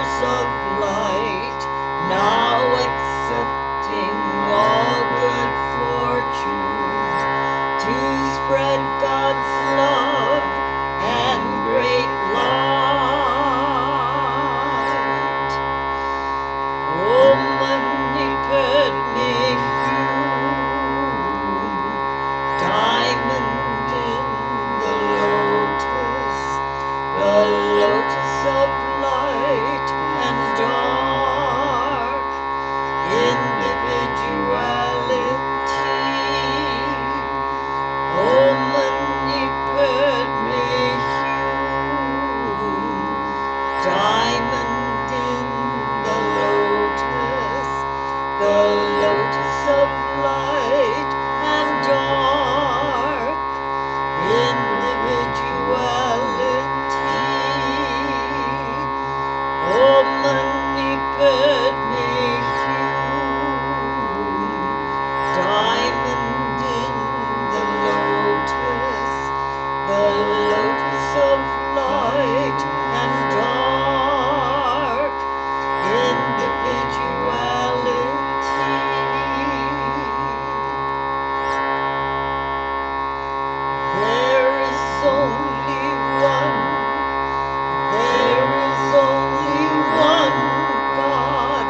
lotus of light, now accepting all good fortune, to spread God's love and great light. O omnipotent diamond in the lotus of light and dark individuality. Omnipotent diamond in the lotus of light and dark individuality. Omnipotent diamond in the lotus of light and dark individuality. There is only one God.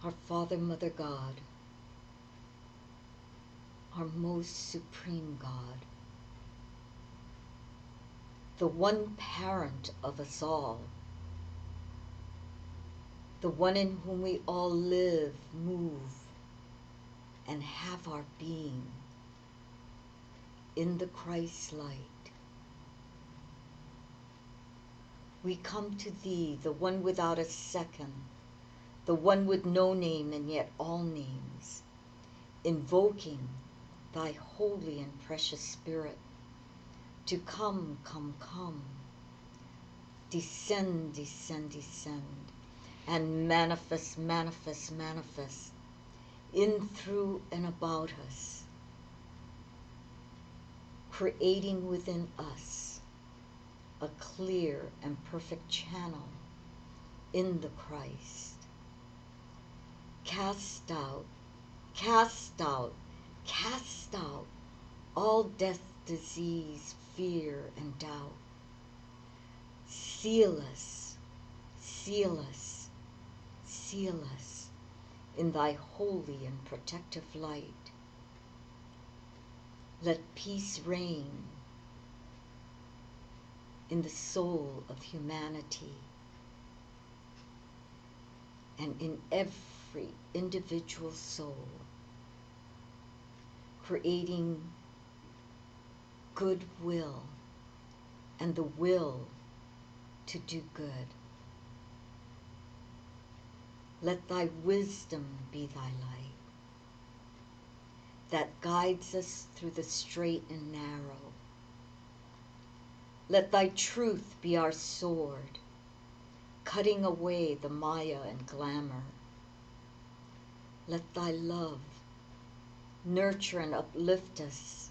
our Father, Mother God, our most supreme God, the one parent of us all, the one in whom we all live, move, and have our being, in the Christ light. We come to Thee, the one without a second, the one with no name and yet all names, invoking Thy holy and precious Spirit to come, come, come, descend, descend, descend, and manifest, manifest, manifest in, through, and about us, creating within us a clear and perfect channel in the Christ. Cast out, cast out, cast out all death, disease, fear, and doubt. Seal us, seal us, seal us in Thy holy and protective light. Let peace reign in the soul of humanity and in every individual soul, creating goodwill and the will to do good. Let Thy wisdom be Thy light that guides us through the straight and narrow. Let Thy truth be our sword, cutting away the maya and glamour. Let Thy love nurture and uplift us,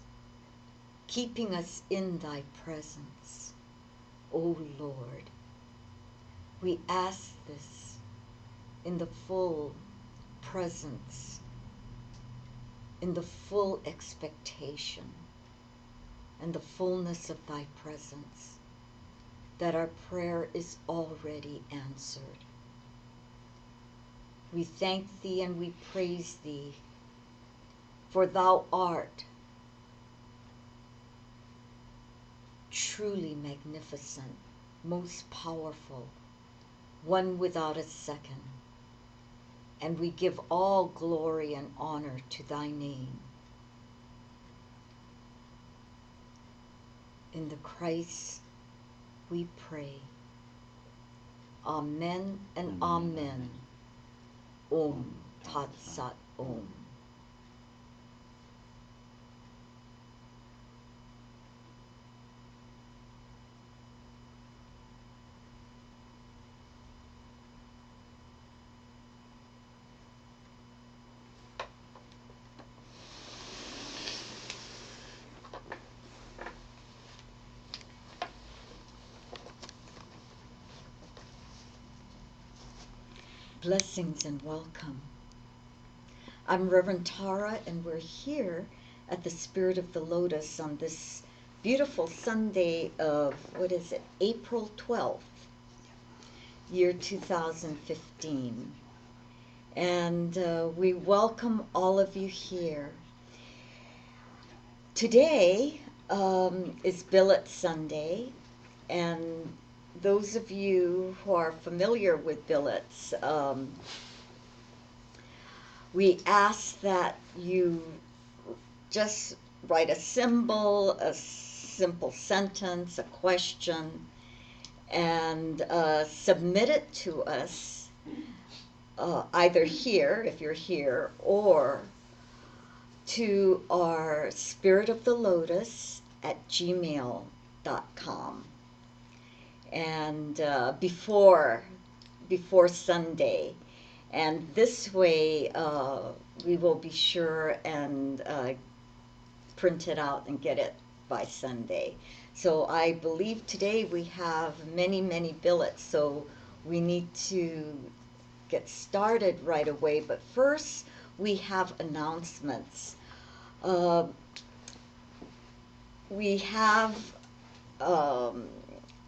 keeping us in Thy presence, O Lord. We ask this in the full presence, in the full expectation, and the fullness of Thy presence, that our prayer is already answered. We thank Thee and we praise Thee, for Thou art truly magnificent, most powerful, one without a second, and we give all glory and honor to Thy name. In the Christ we pray. Amen and amen. Om Tat Sat Om. Blessings and welcome. I'm Reverend Tara, and we're here at the Spirit of the Lotus on this beautiful Sunday of, April 12th, year 2015. And we welcome all of you here. Today is Billet Sunday, and those of you who are familiar with billets, we ask that you just write a symbol, a simple sentence, a question, and submit it to us, either here, if you're here, or to our spiritofthelotus@gmail.com. And before Sunday, and this way we will be sure and print it out and get it by Sunday. So I believe today we have many billets, so we need to get started right away. But first we have announcements. We have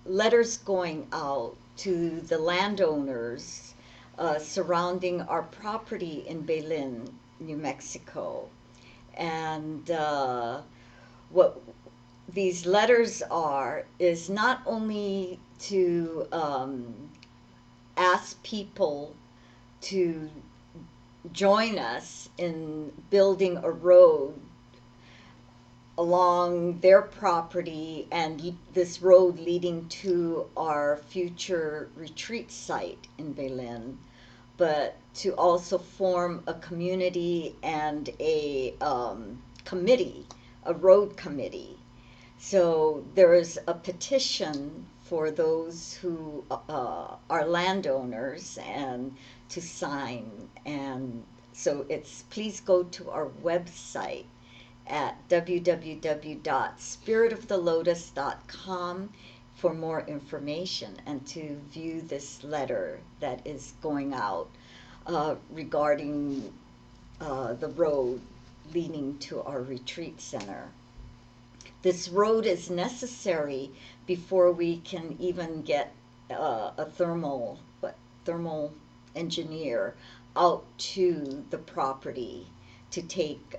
letters going out to the landowners surrounding our property in Belen, New Mexico. And what these letters are is not only to ask people to join us in building a road along their property and this road leading to our future retreat site in Belen, but to also form a community and a committee, a road committee. So there is a petition for those who are landowners and to sign. And so it's, please go to our website at www.spiritofthelotus.com for more information and to view this letter that is going out regarding the road leading to our retreat center. This road is necessary before we can even get a thermal engineer out to the property to take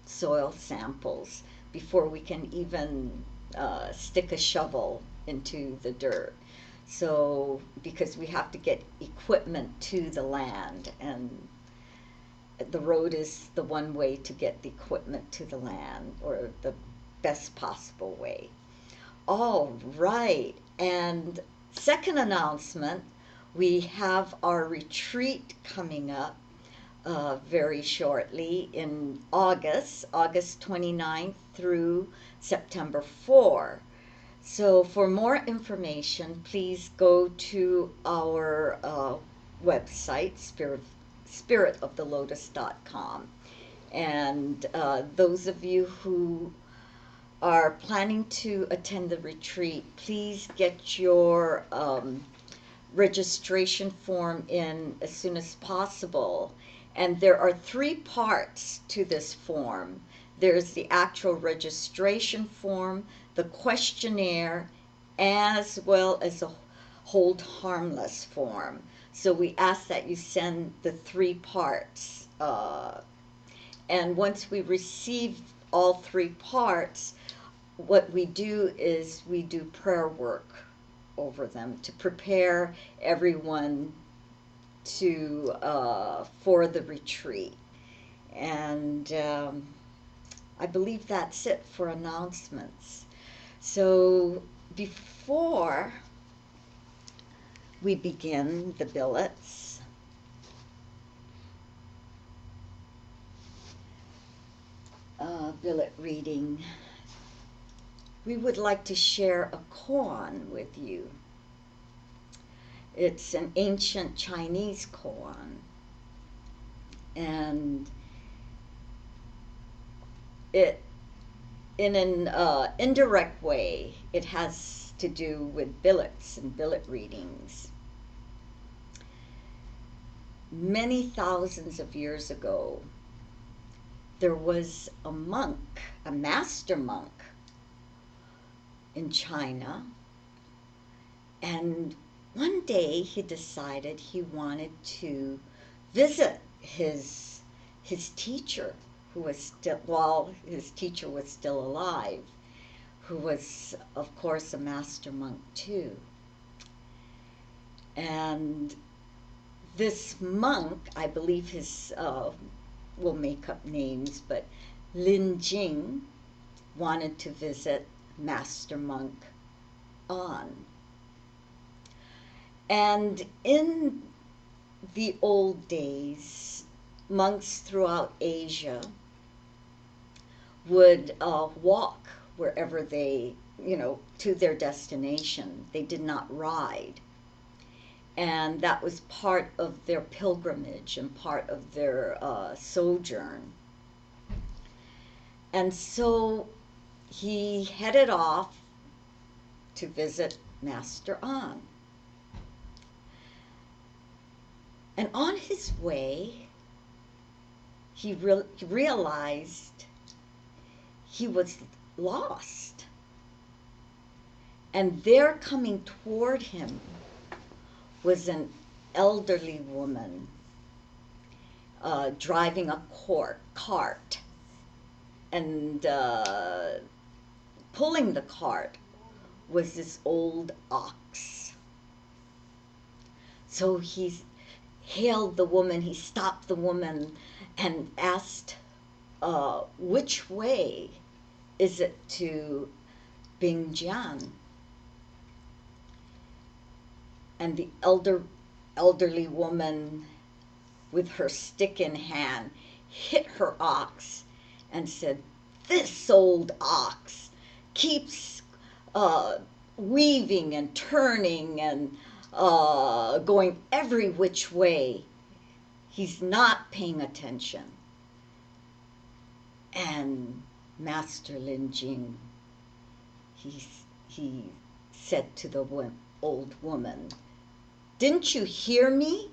soil samples before we can even stick a shovel into the dirt. So, because we have to get equipment to the land, and the road is the one way to get the equipment to the land, or the best possible way. All right, and second announcement, we have our retreat coming up very shortly in August 29th through September 4. So for more information, please go to our website, spiritofthelotus.com. And those of you who are planning to attend the retreat, please get your registration form in as soon as possible. And there are 3 parts to this form. There's the actual registration form, the questionnaire, as well as a hold harmless form. So we ask that you send the 3 parts. And once we receive all 3 parts, what we do is we do prayer work over them to prepare everyone to for the retreat. And I believe that's it for announcements. So before we begin the billets, billet reading, we would like to share a koan with you. It's an ancient Chinese koan, and it, in an indirect way, it has to do with billets and billet readings. Many thousands of years ago, there was a monk, a master monk in China, and one day he decided he wanted to visit his teacher, who was still, while his teacher was still alive, who was, of course, a master monk too. And this monk, I believe his, we'll make up names, but Lin Jing wanted to visit Master Monk An. And in the old days, monks throughout Asia would walk wherever they, to their destination. They did not ride. And that was part of their pilgrimage and part of their sojourn. And so he headed off to visit Master An. And on his way, he realized he was lost. And there coming toward him was an elderly woman driving a cart, and pulling the cart was this old ox. So he hailed the woman, he stopped the woman and asked, which way is it to Bingjian? And the elderly woman, with her stick in hand, hit her ox and said, "This old ox keeps weaving and turning and going every which way. He's not paying attention." And Master Lin Jing, he said to the old woman, "Didn't you hear me?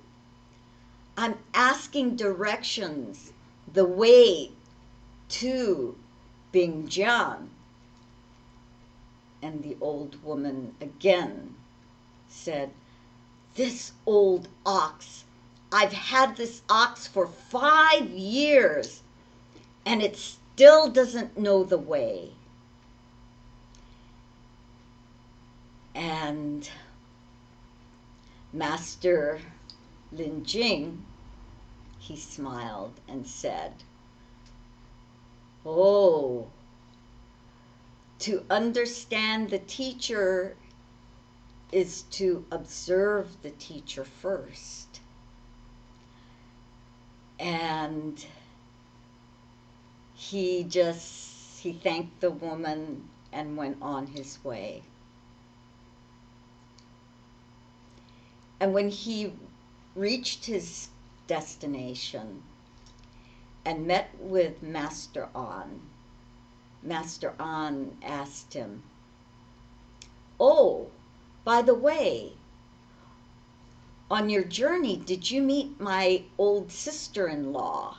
I'm asking directions, the way to Bingjian." And the old woman again said, "This old ox, I've had this ox for 5 years, and it still doesn't know the way." And Master Lin Jing, he smiled and said, "Oh, to understand the teacher is to observe the teacher first." And he thanked the woman and went on his way. And when he reached his destination and met with Master An, Master An asked him, "Oh, by the way, on your journey, did you meet my old sister-in-law?"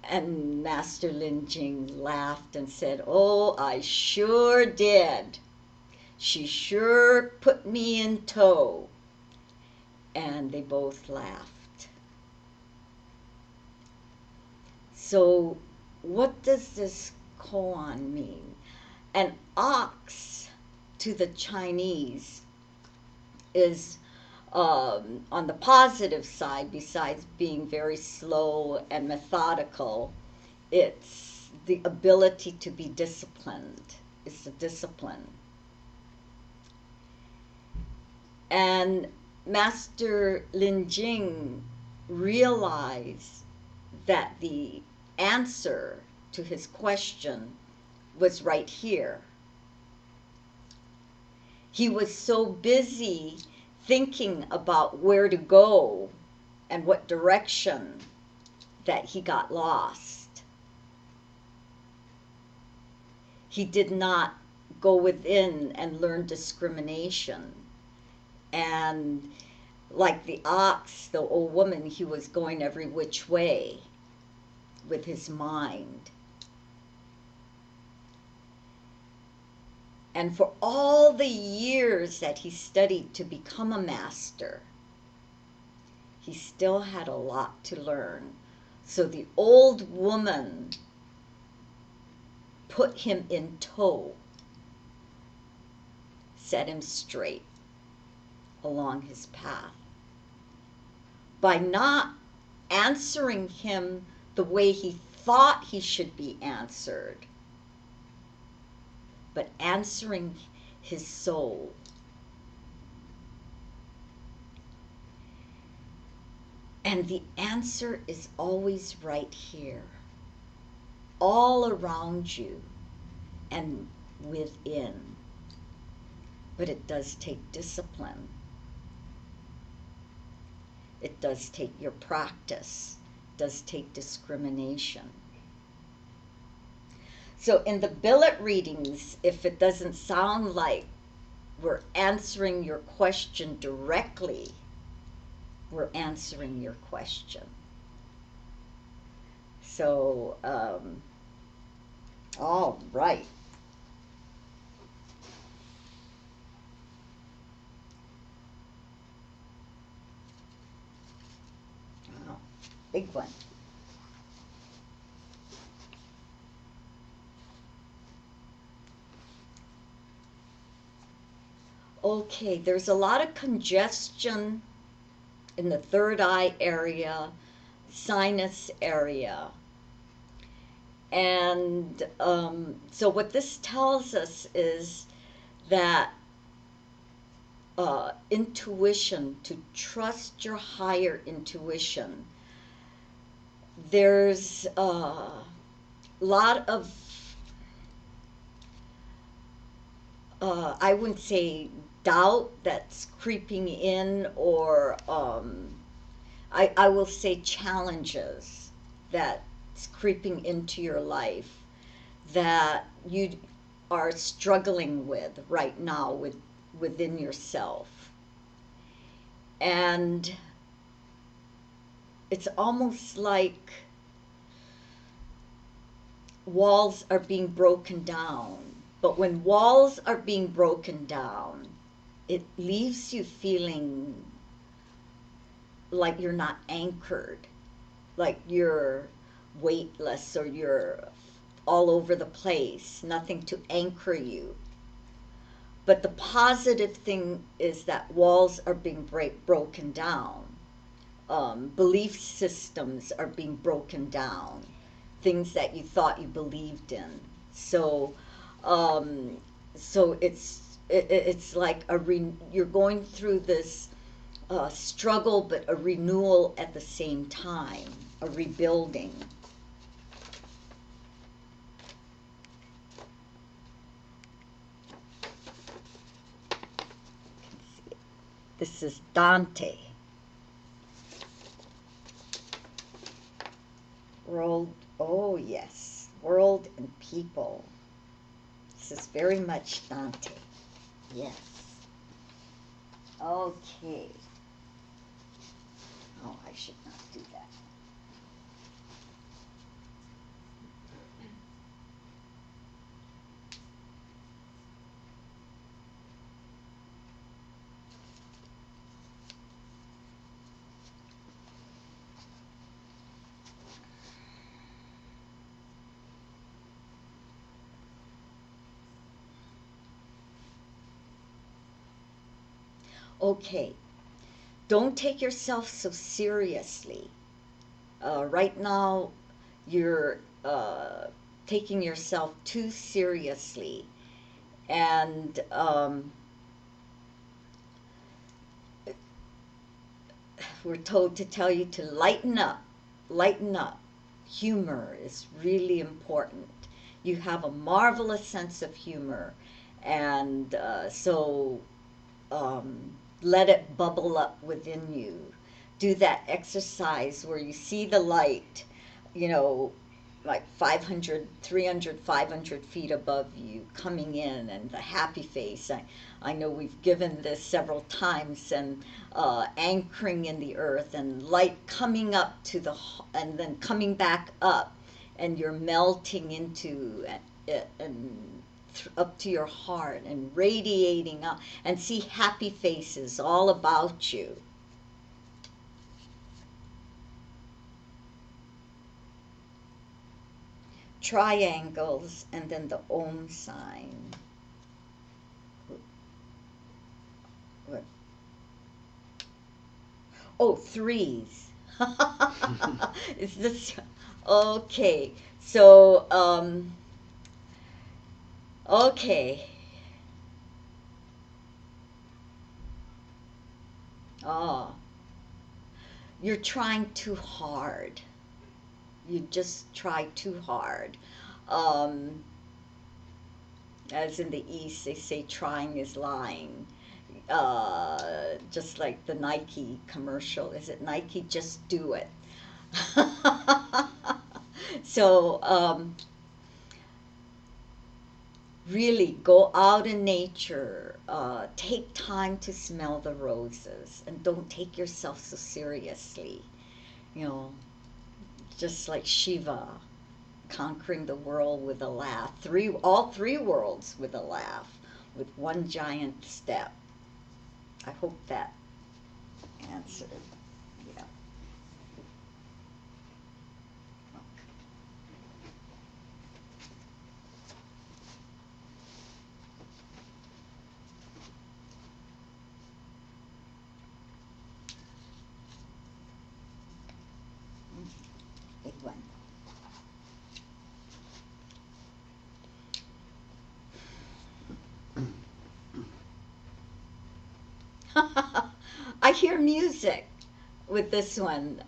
And Master Lin Jing laughed and said, "Oh, I sure did. She sure put me in tow." And they both laughed. So what does this koan mean? An ox to the Chinese is, on the positive side, besides being very slow and methodical, it's the ability to be disciplined. It's the discipline. And Master Lin Jing realized that the answer to his question was right here. He was so busy thinking about where to go and what direction that he got lost. He did not go within and learn discrimination. And like the ox, the old woman, he was going every which way with his mind. And for all the years that he studied to become a master, he still had a lot to learn. So the old woman put him in tow, set him straight along his path. By not answering him the way he thought he should be answered, but answering his soul. And the answer is always right here, all around you and within. But it does take discipline. It does take your practice. It does take discrimination. So in the billet readings, if it doesn't sound like we're answering your question directly, we're answering your question. So, all right. big one. Okay, there's a lot of congestion in the third eye area, sinus area. And so what this tells us is that intuition, to trust your higher intuition. There's a lot of, I wouldn't say doubt that's creeping in, or I will say challenges that's creeping into your life that you are struggling with right now within yourself. And it's almost like walls are being broken down. But when walls are being broken down, it leaves you feeling like you're not anchored, like you're weightless, or you're all over the place, nothing to anchor you. But the positive thing is that walls are being broken down. Belief systems are being broken down. Things that you thought you believed in. So, so it's like you're going through this struggle, but a renewal at the same time, a rebuilding. This is Dante. World, oh yes, world and people. This is very much Dante. Yes. Okay. Oh, I should not do that. Okay, don't take yourself so seriously. Right now, you're taking yourself too seriously. And we're told to tell you to lighten up. Lighten up. Humor is really important. You have a marvelous sense of humor. And so let it bubble up within you. Do that exercise where you see the light, you know, like 500, 300, 500 feet above you coming in, and the happy face. I know we've given this several times, and anchoring in the earth, and light coming up to and then coming back up, and you're melting into it, and up to your heart and radiating up, and see happy faces all about you. Triangles, and then the Om sign. What? Oh, threes. Is this okay? So, okay. Oh, you're trying too hard. You just try too hard. Um, as in the East, they say trying is lying. Just like the Nike commercial. Is it Nike? Just do it. So, really go out in nature. Take time to smell the roses, and don't take yourself so seriously. You know, just like Shiva, conquering the world with a laugh. All three worlds with a laugh, with one giant step. I hope that answered. Yeah. big one. I hear music with this one.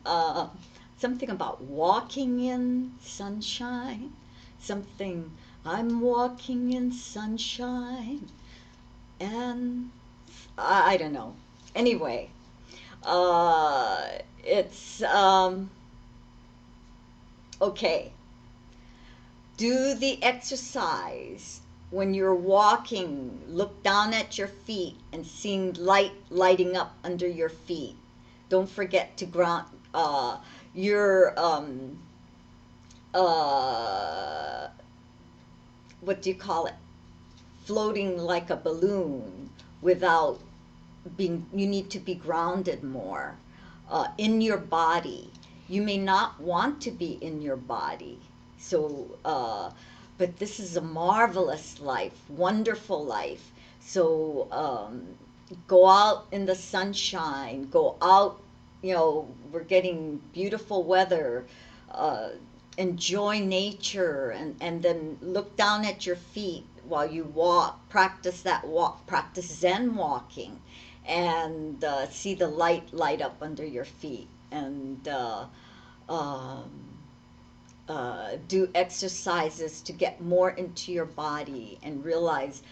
Something about walking in sunshine. Something, I'm walking in sunshine. And I don't know. Anyway, it's okay. Do the exercise when you're walking. Look down at your feet and seeing light lighting up under your feet. Don't forget to ground your uh, what do you call it? Floating like a balloon without being. You need to be grounded more in your body. You may not want to be in your body, so but this is a marvelous life, wonderful life. So go out in the sunshine, go out, we're getting beautiful weather. uh, Enjoy nature, and then look down at your feet while you walk. Practice that walk, practice Zen walking, and see the light up under your feet, and um, do exercises to get more into your body, and realize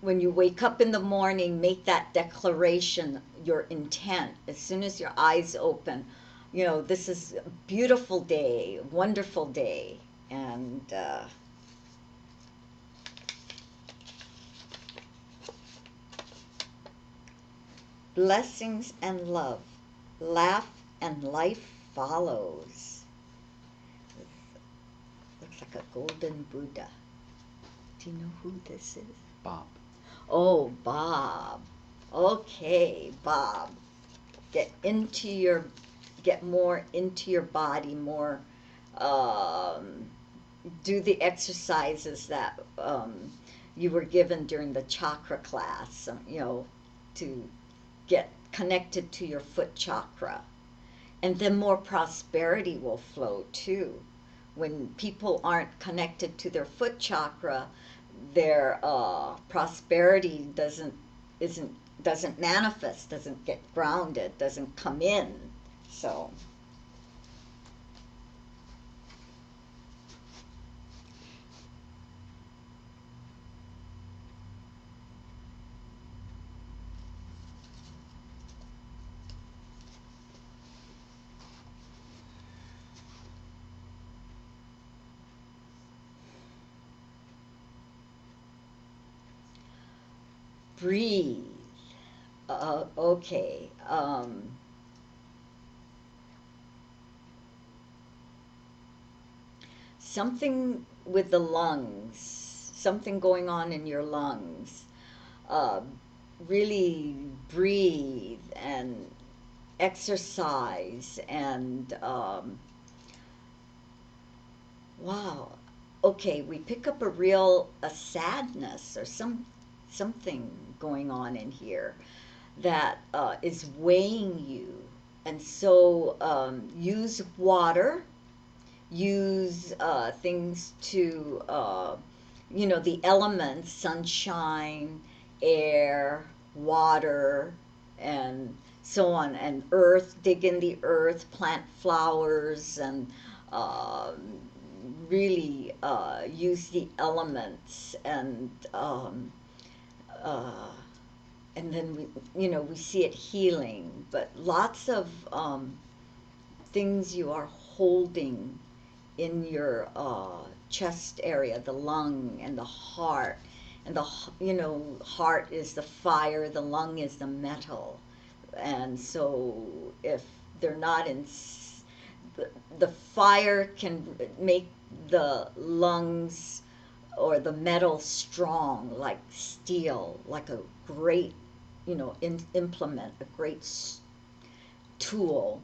when you wake up in the morning, make that declaration, your intent, as soon as your eyes open. This is a beautiful day, wonderful day, and blessings and love, laugh and life follows. Looks like a golden Buddha. Do you know who this is? Bob. Oh, Bob. Okay, Bob. Get more into your body, more, um, do the exercises that you were given during the chakra class, to get connected to your foot chakra. And then more prosperity will flow too. When people aren't connected to their foot chakra, their prosperity doesn't manifest, doesn't get grounded, doesn't come in. So breathe. Okay. Something with the lungs, something going on in your lungs. Uh, really breathe and exercise, and wow. Okay, we pick up a sadness, or something going on in here that is weighing you. And so use water, use things to, the elements, sunshine, air, water, and so on, and earth, dig in the earth, plant flowers, and uh, really use the elements, uh, and then we see it healing. But lots of things you are holding in your chest area, the lung and the heart. And heart is the fire, the lung is the metal. And so if they're not the fire can make the lungs or the metal strong, like steel, like a great, implement, a great tool.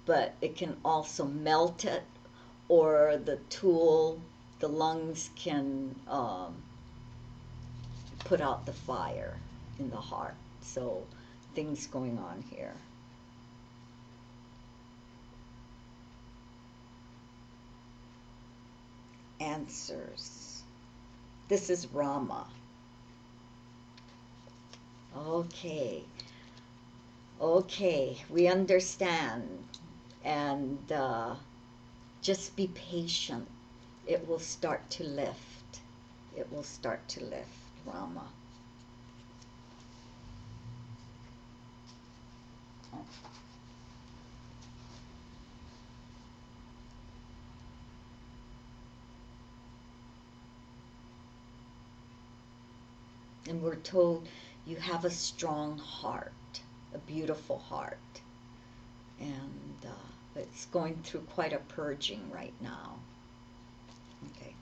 But it can also melt it, or the lungs can put out the fire in the heart. So things going on here. answers. This is Rama. Okay. Okay, we understand. And just be patient. It will start to lift. It will start to lift, Rama. And we're told you have a strong heart, a beautiful heart. And it's going through quite a purging right now. Okay.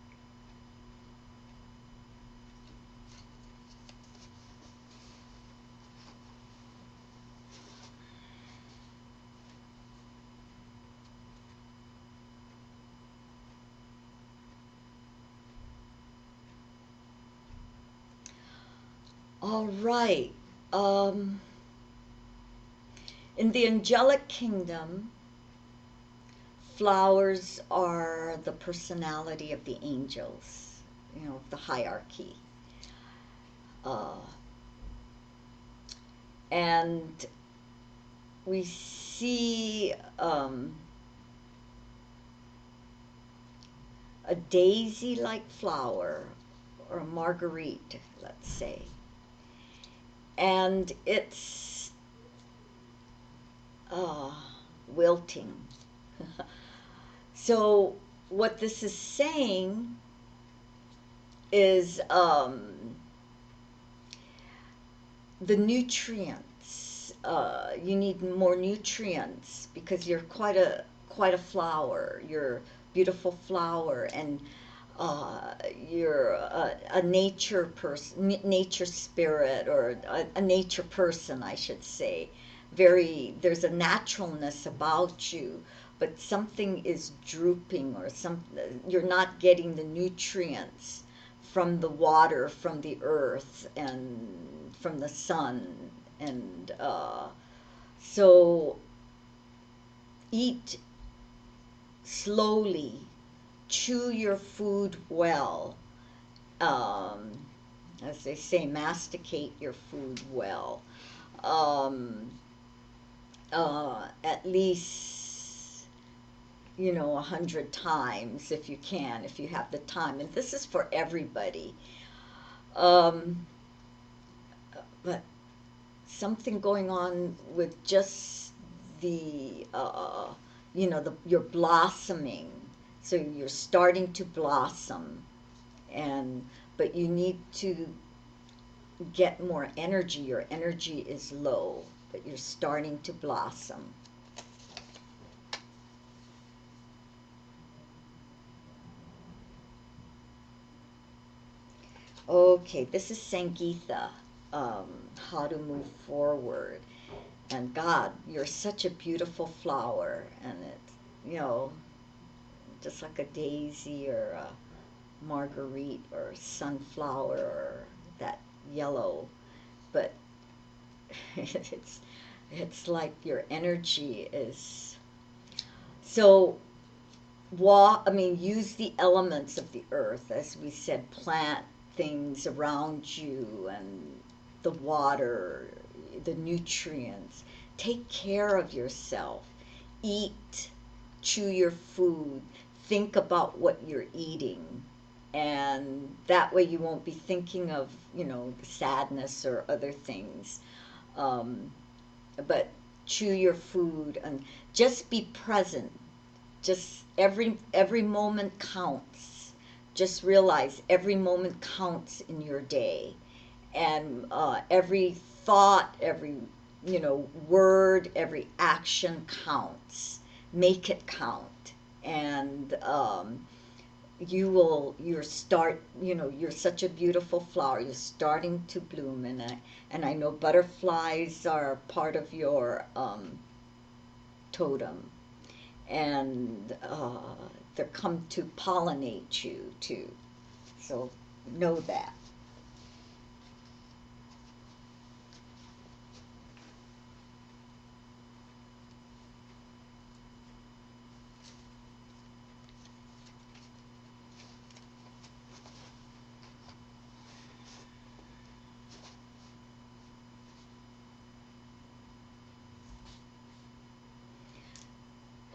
All right. In the angelic kingdom, flowers are the personality of the angels, the hierarchy. And we see a daisy-like flower, or a marguerite, let's say. And it's wilting. So what this is saying is the nutrients. You need more nutrients because you're quite a flower. You're a beautiful flower, and you're a nature person, nature spirit, or a nature person, I should say. There's a naturalness about you, but something is drooping, or you're not getting the nutrients from the water, from the earth, and from the sun. And so eat slowly, chew your food well. As they say, masticate your food well. At least 100 times if you can, if you have the time. And this is for everybody. But something going on with just you're blossoming. So you're starting to blossom, but you need to get more energy. Your energy is low, but you're starting to blossom. Okay, this is Sangeetha, how to move forward. And God, you're such a beautiful flower, and it's, just like a daisy or a marguerite or a sunflower or that yellow, but it's like your energy is so use the elements of the earth, as we said, plant things around you, and the water, the nutrients. Take care of yourself. Eat, chew your food, think about what you're eating. And that way you won't be thinking of, the sadness or other things. But chew your food and just be present. Just every moment counts. Just realize every moment counts in your day, and every thought, every word, every action counts. Make it count, and you're such a beautiful flower. You're starting to bloom, and I know butterflies are part of your totem, and they come to pollinate you too. So know that.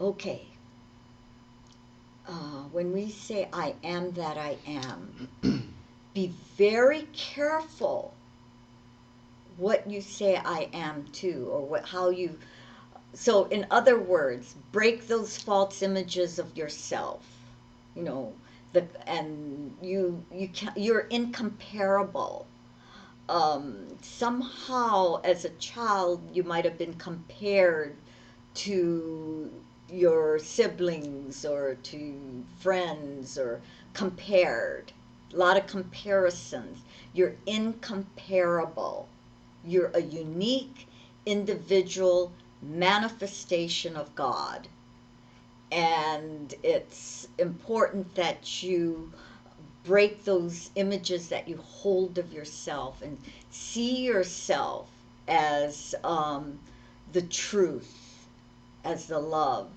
Okay, when we say I am that I am, be very careful what you say I am to, or how you. So in other words, break those false images of yourself. You know, and you're incomparable. Somehow as a child you might have been compared to your siblings or to friends, or compared. A lot of comparisons. You're incomparable. You're a unique individual manifestation of God. And it's important that you break those images that you hold of yourself and see yourself as the truth, as the love,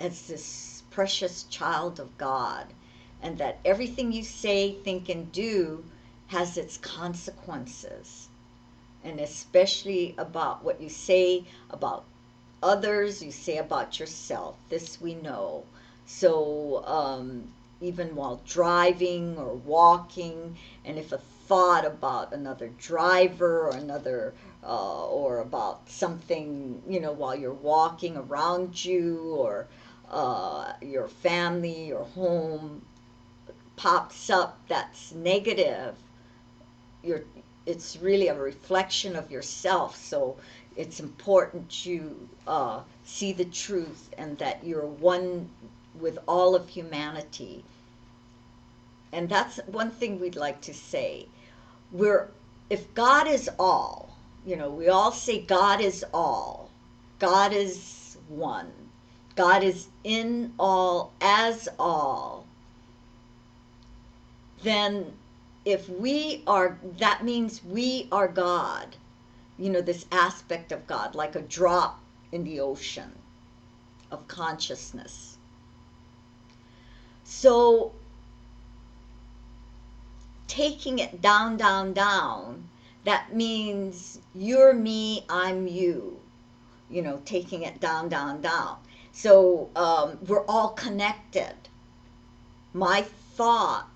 as this precious child of God, and that everything you say, think, and do has its consequences, and especially about what you say about others, you say about yourself. This we know. So even while driving or walking, and if a thought about another driver or another or about something, while you're walking around you, or your family, your home pops up that's negative, you're it's really a reflection of yourself. So it's important you see the truth, and that you're one with all of humanity. And that's one thing we'd like to say. We're If God is all, we all say God is all. God is one. God is in all, as all. Then if we are, that means we are God. This aspect of God, like a drop in the ocean of consciousness. So taking it down, down, down, that means you're me, I'm you. Taking it down, down, down. So we're all connected. My thought,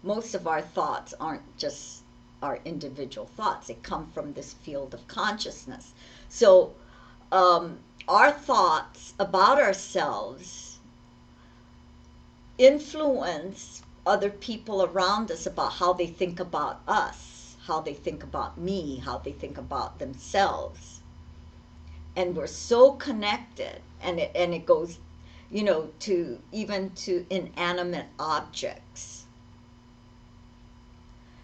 most of our thoughts aren't just our individual thoughts. They come from this field of consciousness. So our thoughts about ourselves influence other people around us about how they think about us, how they think about me, how they think about themselves. And we're so connected, and it goes, to even to inanimate objects.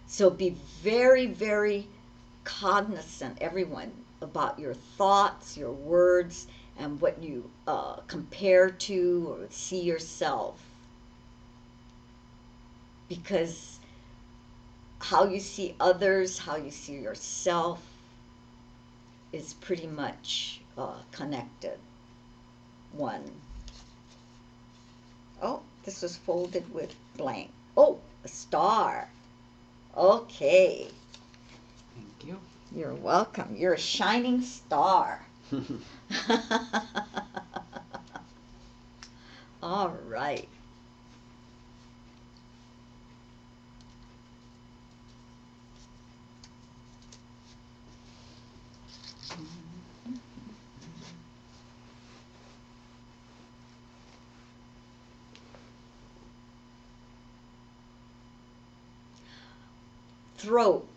So be very, very cognizant, everyone, about your thoughts, your words, and what you compare to or see yourself. Because how you see others, how you see yourself is pretty much connected. One. Oh, this was folded with blank. Oh, a star. Okay. Thank you. You're welcome. You're a shining star. All right. Throat.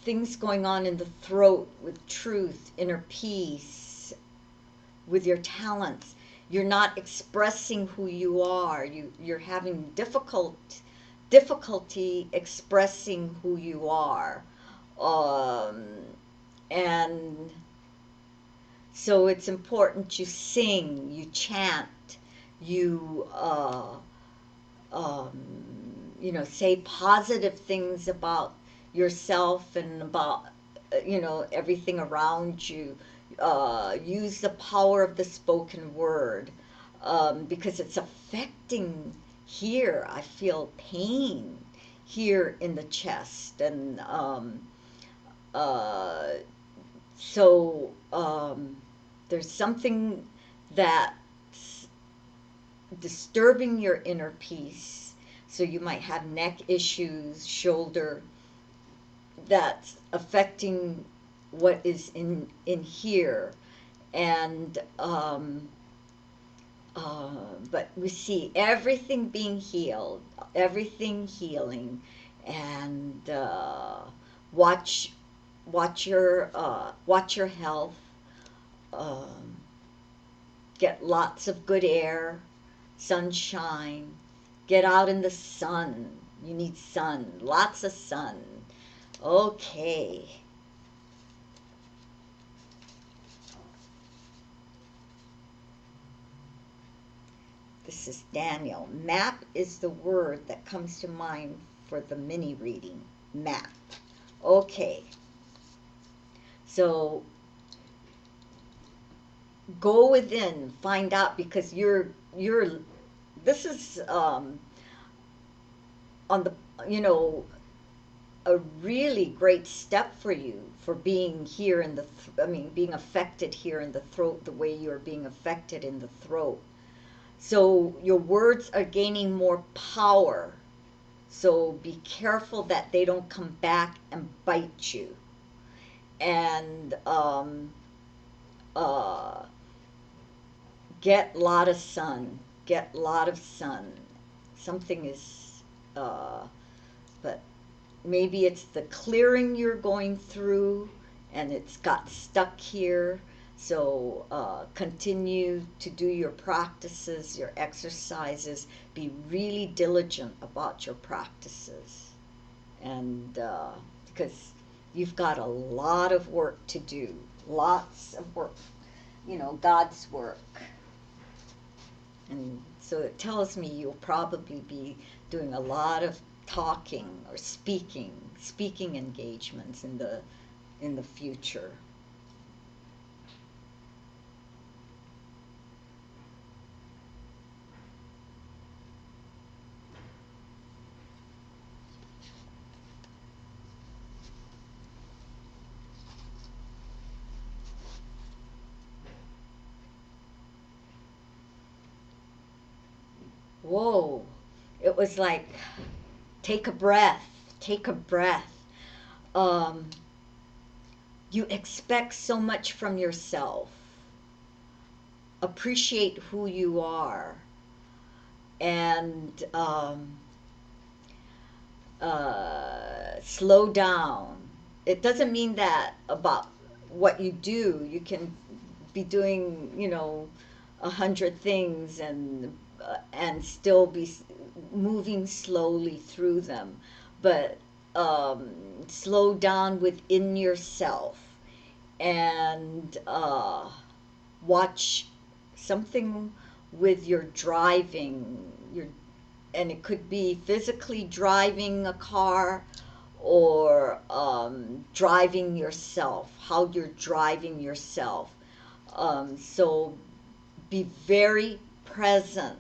Things going on in the throat with truth, inner peace, with your talents. You're not expressing who you are. You're having difficulty expressing who you are. Um, and so it's important you sing, you chant, you um, say positive things about yourself and about everything around you. Use the power of the spoken word, because it's affecting here. I feel pain here in the chest, and uh, So there's something that's disturbing your inner peace. So you might have neck issues, shoulder, that's affecting what is in here. And but we see everything being healed, everything healing, and watch watch your health. Um, get lots of good air, sunshine. Get out in the sun. You need sun, lots of sun. Okay. This is Daniel. Map is the word that comes to mind for the mini reading. Map. Okay. So go within, find out, because you're this is on the, you know, a really great step for you for being here in the being affected here in the throat the way you're being affected in the throat. So your words are gaining more power. So be careful that they don't come back and bite you. And uh, get a lot of sun. Get a lot of sun. Something is, but maybe it's the clearing you're going through and it's got stuck here. So continue to do your practices, your exercises. Be really diligent about your practices. And because you've got a lot of work to do, lots of work, God's work. And so it tells me you'll probably be doing a lot of talking or speaking engagements in the future. Whoa. It was like, take a breath, take a breath. Um, you expect so much from yourself. Appreciate who you are. And slow down. It doesn't mean that about what you do. You can be doing, 100 things and still be moving slowly through them, but slow down within yourself and watch something with your driving. And it could be physically driving a car or driving yourself, how you're driving yourself. So be very present.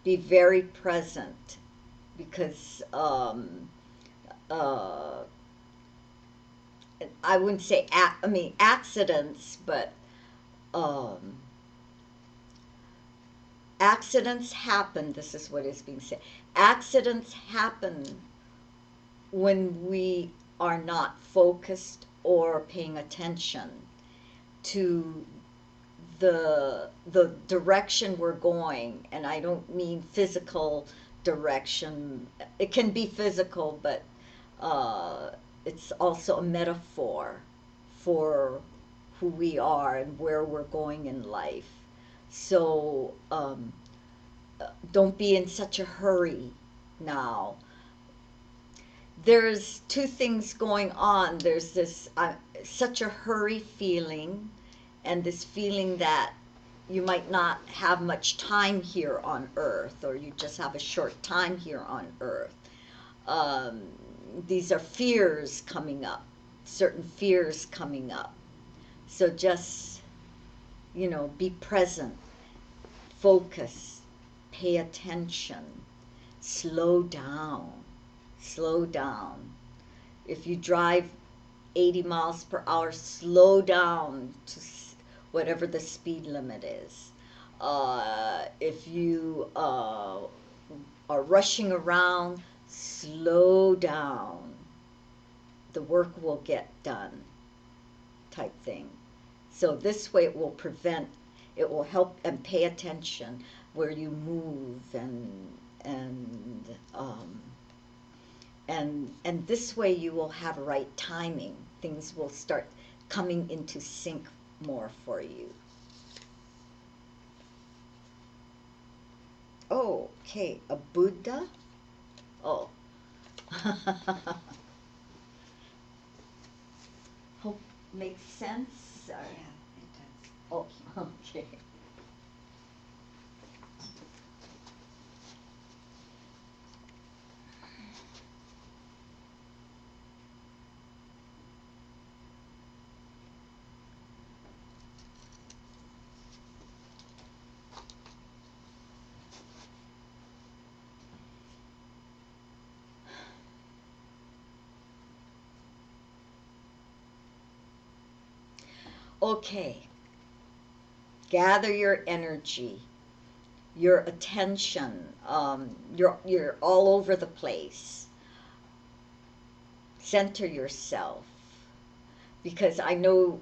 Be very present because I wouldn't say, accidents, but um, accidents happen. This is what is being said. Accidents happen when we are not focused or paying attention to the direction we're going. And I don't mean physical direction. It can be physical, but it's also a metaphor for who we are and where we're going in life. So don't be in such a hurry now. There's two things going on. There's this such a hurry feeling, and this feeling that you might not have much time here on earth, or you just have a short time here on earth. These are fears coming up, certain fears coming up. So just, be present, focus, pay attention, slow down, slow down. If you drive 80 miles per hour, slow down to whatever the speed limit is. If you are rushing around, slow down. The work will get done, type thing. So this way it will help and pay attention where you move and um, and this way you will have right timing. Things will start coming into sync more for you. Oh, okay, a Buddha? Oh. Hope makes sense? Yeah, it does. Oh, okay. Okay. Gather your energy, your attention. You're all over the place. Center yourself, because I know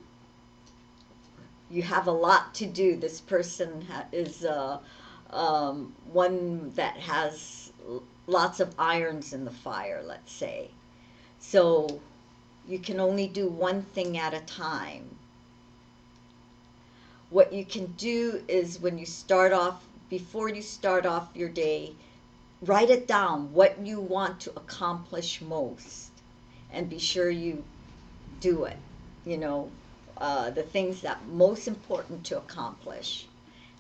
you have a lot to do. This person is one that has lots of irons in the fire, let's say. So you can only do one thing at a time. What you can do is when you start off, before you start off your day, write it down what you want to accomplish most and be sure you do it. You know, the things that most important to accomplish,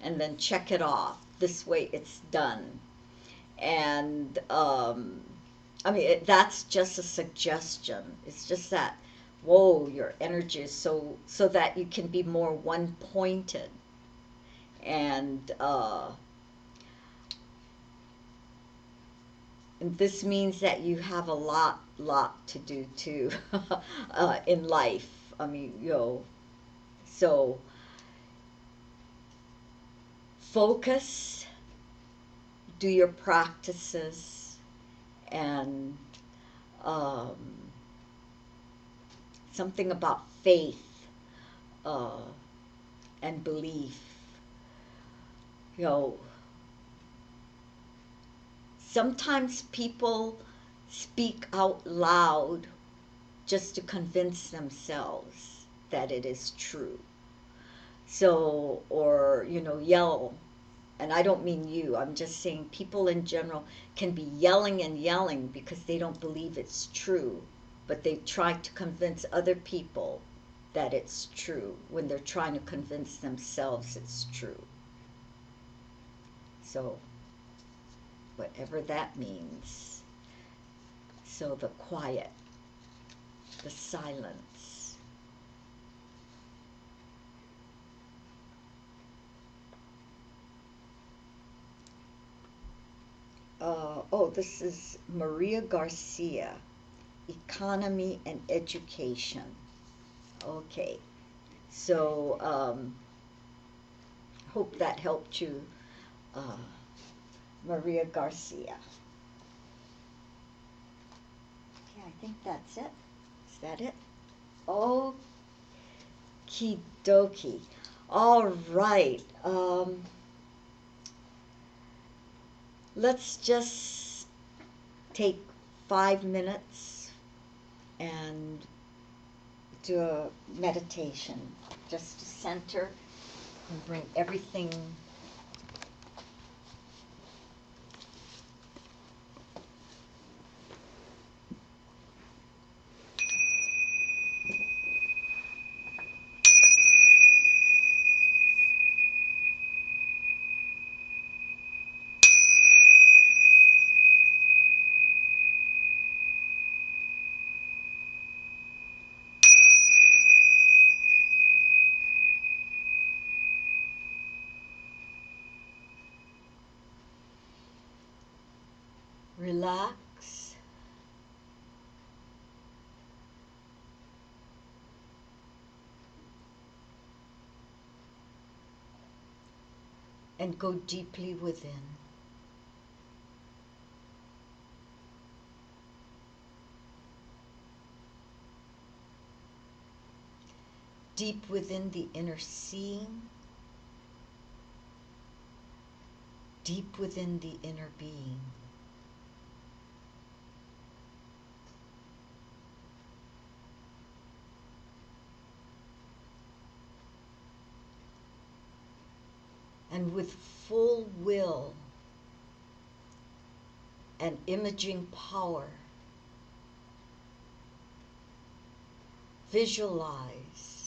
and then check it off. This way it's done. And I mean, that's just a suggestion. It's just that, whoa, your energy is so that you can be more one pointed. And and this means that you have a lot to do too in life. I mean, so focus, do your practices, and um, something about faith uh, and belief. You know, sometimes people speak out loud just to convince themselves that it is true. So, or, yell. And I don't mean you, I'm just saying people in general can be yelling and yelling because they don't believe it's true, but they try to convince other people that it's true when they're trying to convince themselves it's true. So, whatever that means. So, the quiet, the silence. Oh, this is Maria Garcia, Economy and Education. Okay, so hope that helped you, uh, Maria Garcia. Okay, I think that's it. Is that it? Okie dokie. All right. Let's just take 5 minutes and do a meditation just to center and bring everything relax and go deeply within. Deep within the inner seeing, deep within the inner being. And with full will and imaging power, visualize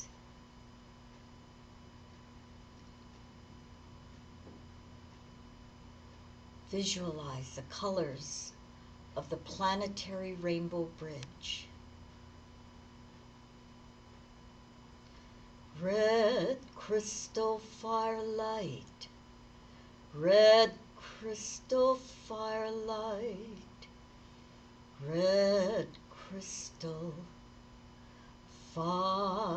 the colors of the planetary rainbow bridge. Red crystal firelight, red crystal firelight, red crystal firelight,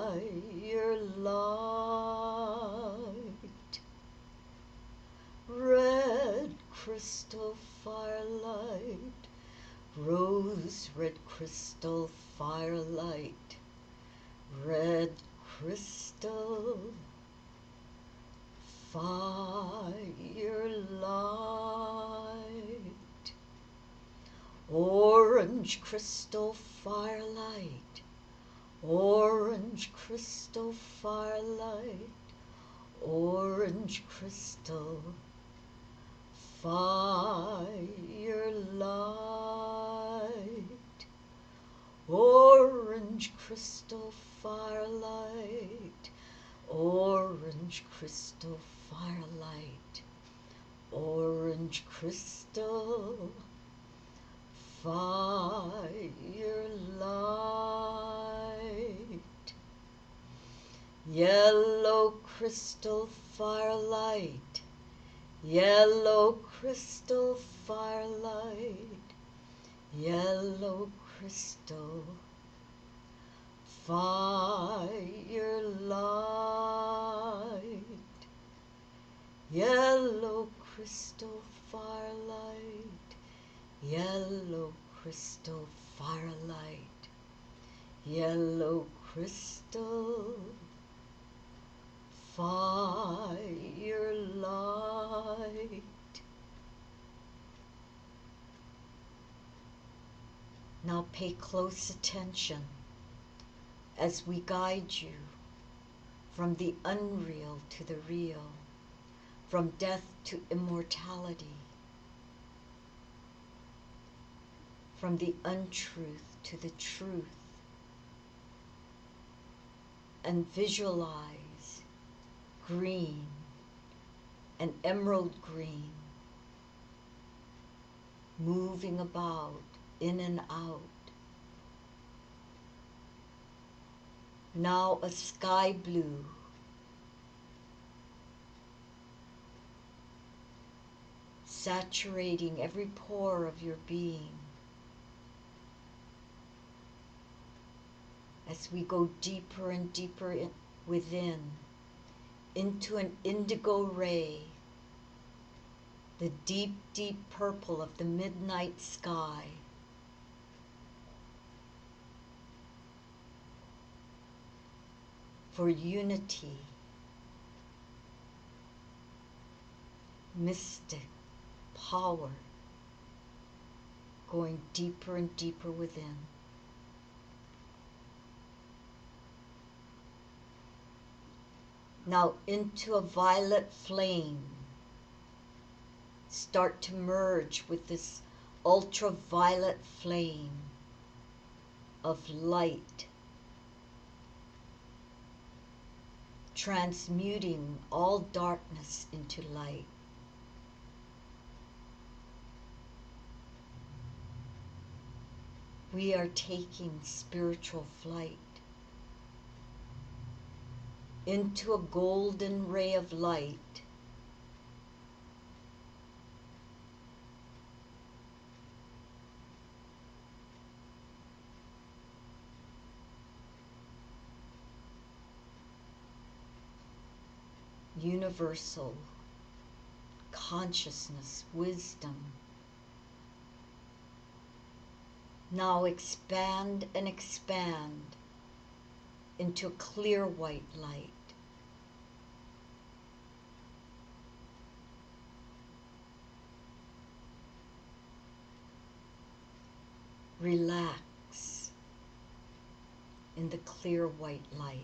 red crystal firelight, rose red crystal firelight, red crystal firelight, orange crystal firelight, orange crystal firelight, orange crystal firelight, orange crystal firelight, orange crystal firelight, orange crystal firelight, yellow crystal firelight, yellow crystal firelight, yellow crystal firelight, yellow crystal firelight, yellow crystal firelight, yellow crystal firelight. Now pay close attention as we guide you from the unreal to the real, from death to immortality, from the untruth to the truth, and visualize green and emerald green moving about, in and out. Now a sky blue, saturating every pore of your being as we go deeper and deeper within, into an indigo ray, the deep, deep purple of the midnight sky. For unity, mystic power, going deeper and deeper within. Now into a violet flame, start to merge with this ultraviolet flame of light, transmuting all darkness into light. We are taking spiritual flight into a golden ray of light, universal, consciousness, wisdom. Now expand and expand into a clear white light. Relax in the clear white light.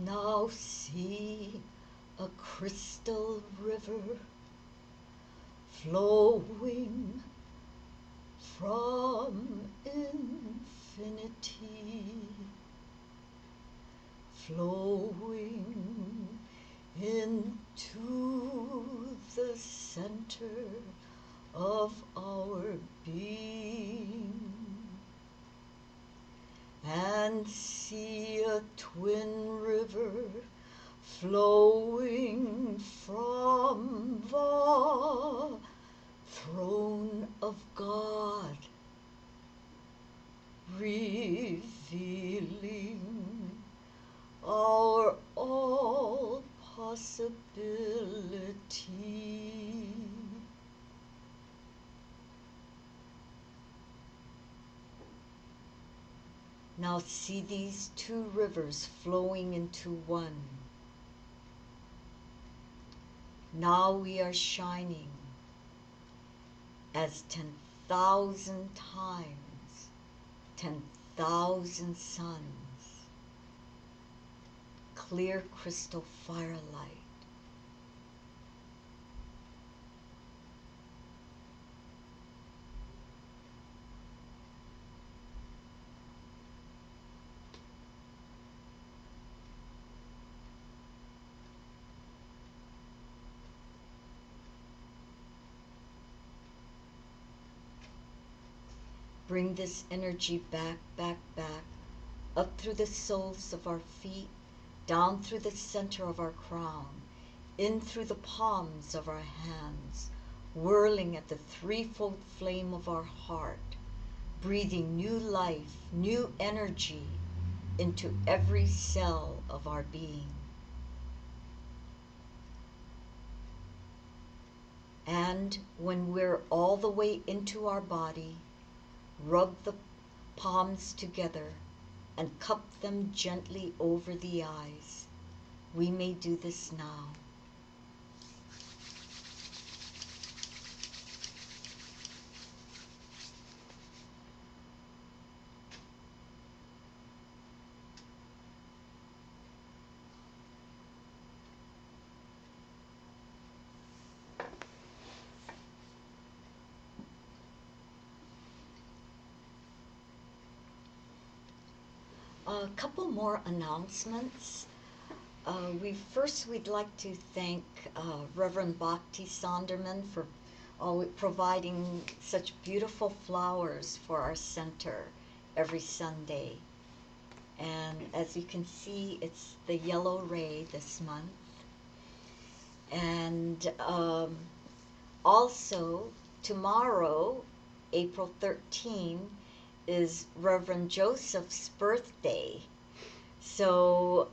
Now see a crystal river flowing from infinity, flowing into the center of our being. And see a twin river flowing from the throne of God, revealing our all possibility. Now see these two rivers flowing into one. Now we are shining as 10,000 times, 10,000 suns, clear crystal firelight. Bring this energy back, back, back, up through the soles of our feet, down through the center of our crown, in through the palms of our hands, whirling at the threefold flame of our heart, breathing new life, new energy into every cell of our being. And when we're all the way into our body, rub the palms together and cup them gently over the eyes. We may do this now. A couple more announcements. We'd like to thank Reverend Bhakti Sonderman for providing such beautiful flowers for our center every Sunday. And as you can see, it's the Yellow Ray this month. And also, tomorrow, April 13th, is Reverend Joseph's birthday. So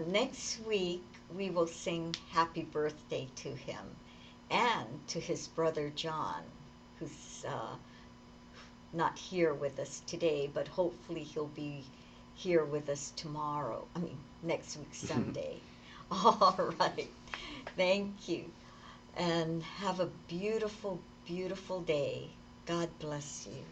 next week we will sing happy birthday to him and to his brother John, who's not here with us today, but hopefully he'll be here with us tomorrow. Next week, Sunday. All right. Thank you. And have a beautiful, beautiful day. God bless you.